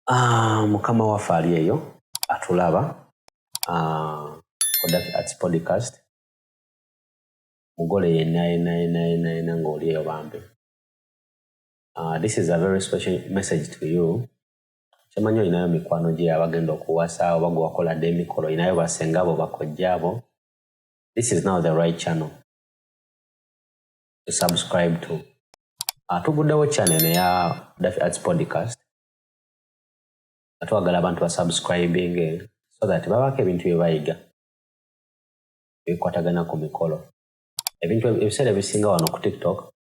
Mukama waffe ali eyo atulaba ku Dafi ARTSY podcast. Mugole yenna ng'oli eyo bambi. This is a very special message to you. Kimanyi olinayo mikwano gye abagenda okuwasa oba gwe wakoladde emikolo, olinayo basenga abo bakojja abo. This is now the right channel to subscribe to. Tuguddewo channel eya Dafi ARTSY podcast. Atwagala abantu ba subscribing so that babako ebintu bye bayiga ebikwatagana ku mikolo. Ebintu ebiseera ebisinga wano ku TikTok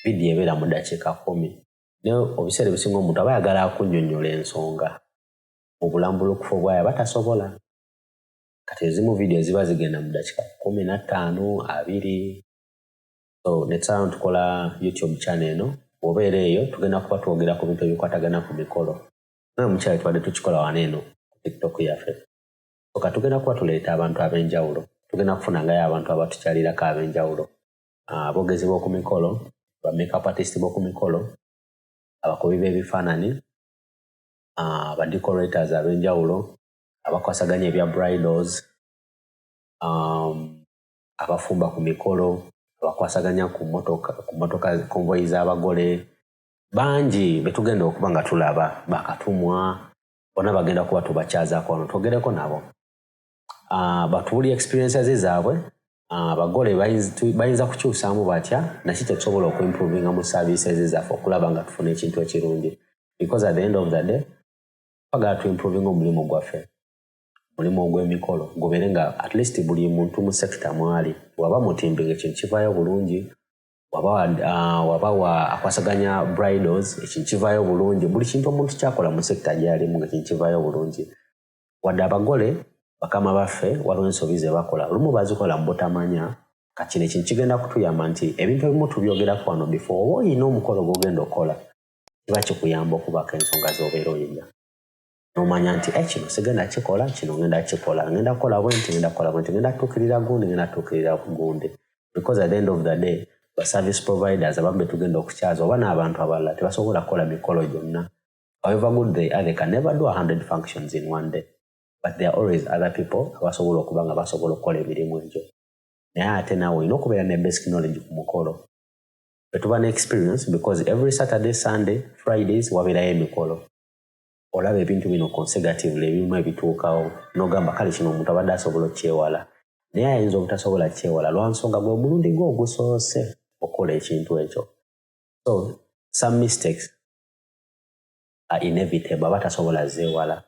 video ebeera mu dakiika 10. Naye ebiseera ebisinga omuntu aba ayagala akunnyonnyola ensonga mu bulambulukufu bwayo batasobola. Kati ezimu video eziba zigenda mu dakiika 15, 20. So netsa tukola YouTube channel eno. Obeera eyo tugenda kuba twogera ku bintu ebikwatagana ku mikolo. Naye mukyala twadde tukikola wano eno ku TikTok yaffe. So katugenda kuba tuleeta abantu ab'enjawulo. Tugenda kufunangayo abantu abatukyalirako ab'enjawulo. Aboogezi b'oku mikolo, ba makeup artist b'oku mikolo, abakubi b'ebifaananyi, ba decorators ab'enjawulo, abakwasaganya ebya bridals, abafumba ku mikolo, abakwasaganya ku motoka convoy z'abagole. Bangi betugenda okuba nga tulaba bakatumwa bonna bagenda kuba tubakyazaako wano twogereko nabo. Batuuli experiences zaabwe, abagole bayinza kukyusaamu batya naki kyetusobola okuimprovinga mu services zaffe okulaba nga tufuna ekintu ekirungi. Because at the end of the day twagala tuimprovinga omulimu gwaffe, omulimu ogw'emikolo gubeere nga at least buli muntu mu sector mwali waba mutimbinga ekintu kivaayo bulungi, waba akwasaganya bridals ekintu kivaayo bulungi, buli kintu omuntu kyakola mu sector gyalimu ng'ekintu kivaayo bulungi. Wadde abagole bakama baffe waliwo ensobi ze bakola olumu bazikola mu butamanya, kati kino ekintu kigenda kutuyamba nti ebintu ebimu tubyogerako wano before oba olina omukolo gw'ogenda okola kiba kikuyamba okubaka ensonga z'obeera oyiga. N'omanya nti kino sigenda kikola, kino ngenda kikola, ngenda kukola bwenti, ngenda tuukirira gundi, ngenda tuukirira gundi. Because at the end of the day ba service providers abambe tugenda okukyaza oba n'abantu abalala tebasobola kukola mikolo gyonna. However good they are, they can never do 100 functions in one day. But there are always other people abasobola okuba nga basobola okukola emirimu egyo. Naye ate naawe olina okubeera ne basic knowledge ku mukolo. Tetuba ne experience because every Saturday, Sunday, Fridays wabeerayo emikolo. Olaba ebintu bino consecutively ebimu ebituukawo n'ogamba kale kino omuntu abadde asobola okyewala. Naye ayinza obutasobola kyewala lwa nsonga gwe omulundi gwe ogusoose okukola ekintu ekyo. So some mistakes are inevitable abatasobola zeewala.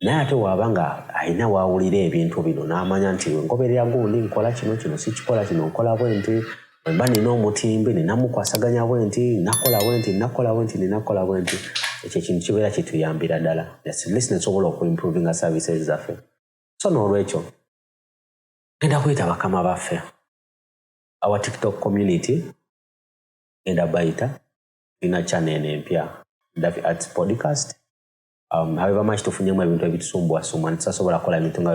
Naye ate waaba nga alina waawulira ebintu bino n'amanya nti ngoberera gundi nkola kino sikikola kino nkola bwenti, mba nina omutimbi ninamukwasaganya bwenti, ninakola bwenti. Ekyo ekintu kibeera kituyambira ddala. Listen nsobola okuimprovinga services zaffe. So n'olwekyo ngenda kuyita bakama baffe. Our TikTok community ngenda bayita tulina channel empya Dafi ARTSY podcast. However much tufunyemu ebintu ebitusumbuwasumba nitusasobola kukola ebintu nga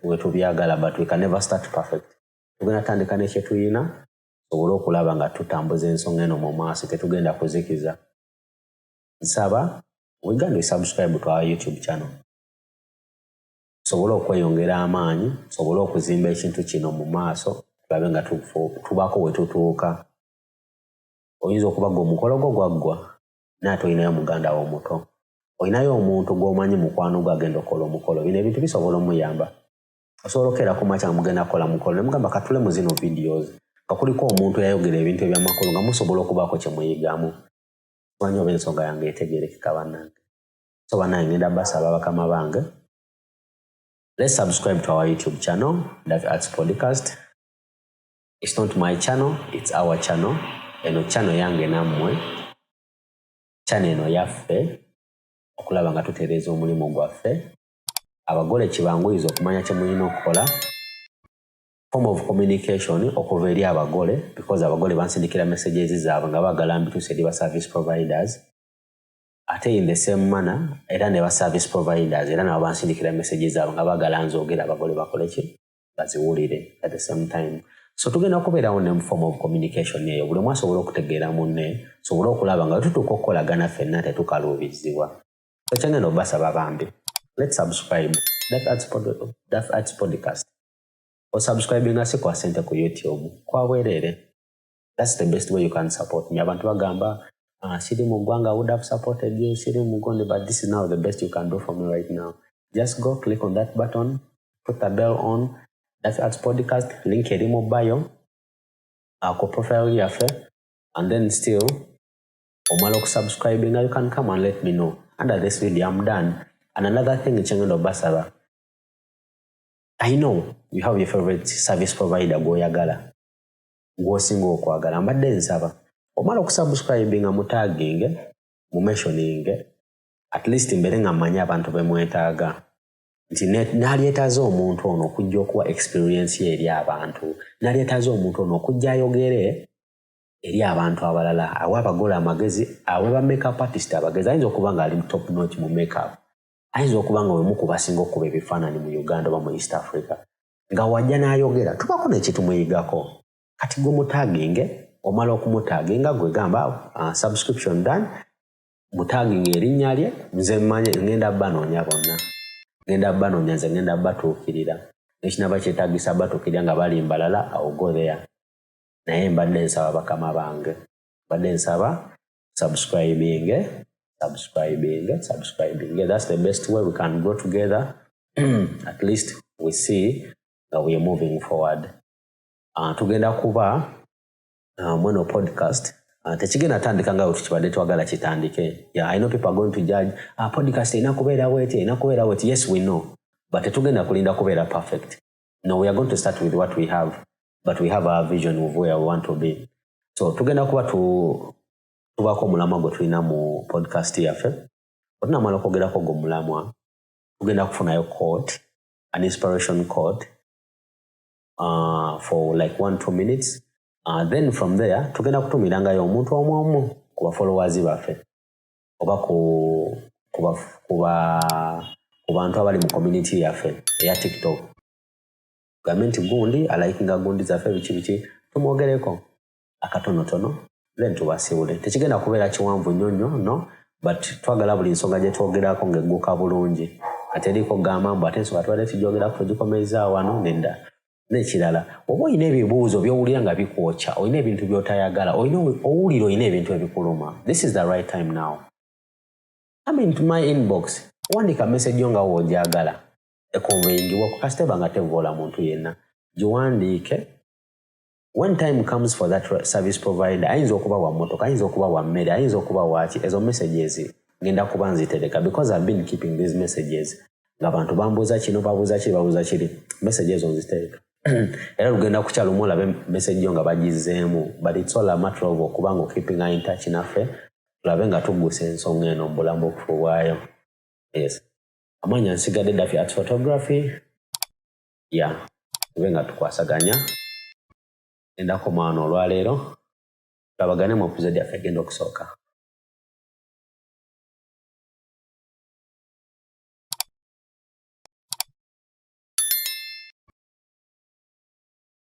wetubyagala, but we can never start perfect. Tugenda tandika n'ekye tuyina tusobole okulaba nga tutambuza ensonga eno mu maaso tetugenda kuzikiza. Nsaba wigande subscribe to our YouTube channel. Tusobole okweyongera amaanyi, tusobole okuzimba ekintu kino mu maaso tulabe nga tubaako we tutuuka. Oyinza okuba gwe omukolo gwo gwaggwa naye ate olinayo muganda wo omuto. Olinayo omuntu gw'omanyi mukwano gwe agenda okukola omukolo. Bino ebintu bisobola omuyamba. Osobola okukeera ku makya mugenda kukola mukolo ne mugamba katule mu zino videos nga kuliko omuntu eyayogera ebintu eby'amakulu nga musobola okubaako kye muyigamu. Omanyi oba ensonga yange etegeerekeka bannange. So bannange ngenda basaba bakama bange. Let's subscribe to our YouTube channel, Dafi ARTSY podcast. It's not my channel, it's our channel. Eno channel yange nammwe. Channel eno yaffe. Okulaba nga tutereeza omulimu gwaffe. Abagole kibanguyiza okumanya kye mulina okukola. Form of communication okuva eri abagole, because abagole bansindikira messages zaabwe nga baagala mbituuse eri ba service providers. Ate in the same manner era ne ba service providers era nabo bansindikira messages zaabwe nga baagala nzoogera abagole bakole ki baziwulire at the same time. So tugenda kubeerawo ne form of communication eyo buli omu asobola okutegeera munne, sobola okulaba nga tutuuka okukolagana ffenna tetukaluubizibwa. So channel obasaba bambi. Let's subscribe. Dafi ARTSY podcast. Or subscribing us kwa sente ku YouTube. Kwa werere. That's the best way you can support me. Abantu bagamba, Siri Mugwanga would have supported you, Siri Mugonde, but this is now the best you can do for me right now. Just go click on that button, put the bell on. Dafi ARTSY podcast, link here in bio, ko profile yafe, and then still, omalo subscribing, you can come and let me know. Under this video, I'm done. And another thing in Channel Basara, I know you have your favorite service provider, Goyagala. Go single kwagala mbadde nsaba omala okusubscribe nga mutagging mu mentioning at least mbere nga mmanyi abantu bemwetaaga nti naleetaze omuntu ono okujja okuwa experience ye eri abantu naleetaze omuntu ono okujja ayogere eri abantu abalala awa abagole amagezi awe ba makeup artist abagezi ayinza okuba nga ali top notch mu makeup ayinza okuba nga wemu kubasinga okuba ebifaananyi mu Uganda oba mu East Africa nga wajja n'ayogera tubako nekitumuyigako kati gwe mutaginge omala okumutaginga gwe gamba subscription done mutaginge erinnya lye nze mmanye ngenda banoonya bonna ngenda banoonya nze ngenda batuukirira nekinaba kyetaagisa batuukirira nga bali mbalala awugoleya naye mbadde nsaba bakama bange mbadde nsaba subscribing. That's the best way we can go together. At least we see that we are moving forward. Tugenda kuba mweno podcast tekigenda tandika nga tukibadde twagala kitandike. Yeah, I know people are going to judge podcast inakubeera weti. Yes, we know, but tetugenda kulinda kubeera perfect. No, we are going to start with what we have, but we have our vision of where we want to be. So tugenda kuba tubako omulamwa gwe tulina mu podcast yaffe. Otunamala okwogerako gwe omulamwa tugenda kufunayo quote, an inspiration quote for like 1-2 minutes. Then from there, tugenda kutumirangayo omuntu omu ku bafollowers baffe oba ku bantu abali mu community yaffe eya TikTok. Gavumenti gundi alayikinga gundi zaffe biki tumwogereko akatonotono then tubasiibule. Tekigenda kubeera kiwanvu nnyo no, but twagala buli nsonga gye twogerako ng'egguka bulungi. Ate eriko gamba mbu ate ensonga tubadde tugyogerako tugikomeeza wano nenda. Nekirala oba olina ebibuuzo by'owulira nga bikwokya olina ebintu by'otayagala owulira olina ebintu ebikuluma, this is the right time now. Come into my inbox wandika message yo nga woojagala ekonveyingibwa ku kasiteba nga tevoola muntu yenna giwandiike. When time comes for that service provider ayinza okuba wa mmotoka ayinza okuba wa mmere ayinza okuba waki ezo messages ngenda kuba nzitereka because I've been keeping these messages ng'abantu bambuuza kino babuuza kiri messages onzitereka. Era lugenda kukyaluma olabe message yo nga bagizzeemu, but it's all a matter of okuba nga keeping in touch naffe tulabe nga tuggusa ensonga eno mu bulamu okufuwaayo. Yes, amanya nsigadde Dafi ARTSY photography. Yeah, tube nga tukwasaganya endako maano olwaleero tulabagane mu episode yaffe egenda okusooka.